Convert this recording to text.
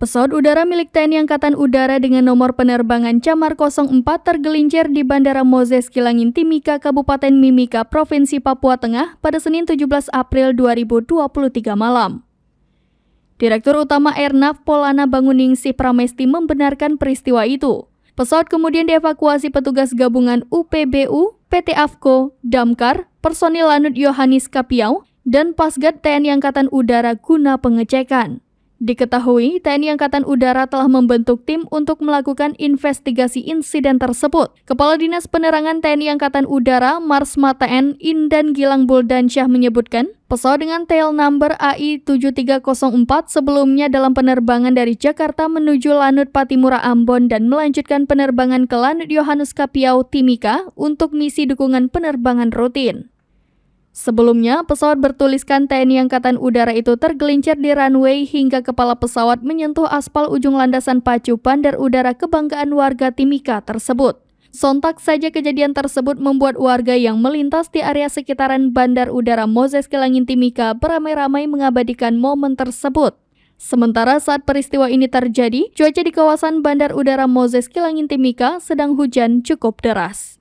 Pesawat udara milik TNI Angkatan Udara dengan nomor penerbangan Camar 04 tergelincir di Bandara Moses Kilangin Timika, Kabupaten Mimika, Provinsi Papua Tengah pada Senin 17 April 2023 malam. Direktur Utama Airnav Polana Banguningsih Pramesti membenarkan peristiwa itu. Pesawat kemudian dievakuasi petugas gabungan UPBU, PT AFCO, Damkar, personil Lanut Yohanis Kapiau, dan Pasgat TNI Angkatan Udara guna pengecekan. Diketahui, TNI Angkatan Udara telah membentuk tim untuk melakukan investigasi insiden tersebut. Kepala Dinas Penerangan TNI Angkatan Udara, Marsma TN Indan Gilang Buldansyah menyebutkan, pesawat dengan tail number AI7304 sebelumnya dalam penerbangan dari Jakarta menuju Lanut Patimura Ambon dan melanjutkan penerbangan ke Lanut Yohanes Kapiau Timika untuk misi dukungan penerbangan rutin. Sebelumnya, pesawat bertuliskan TNI Angkatan Udara itu tergelincir di runway hingga kepala pesawat menyentuh aspal ujung landasan pacu Bandar Udara Kebanggaan warga Timika tersebut. Sontak saja kejadian tersebut membuat warga yang melintas di area sekitaran Bandar Udara Moses Kilangin Timika beramai-ramai mengabadikan momen tersebut. Sementara saat peristiwa ini terjadi, cuaca di kawasan Bandar Udara Moses Kilangin Timika sedang hujan cukup deras.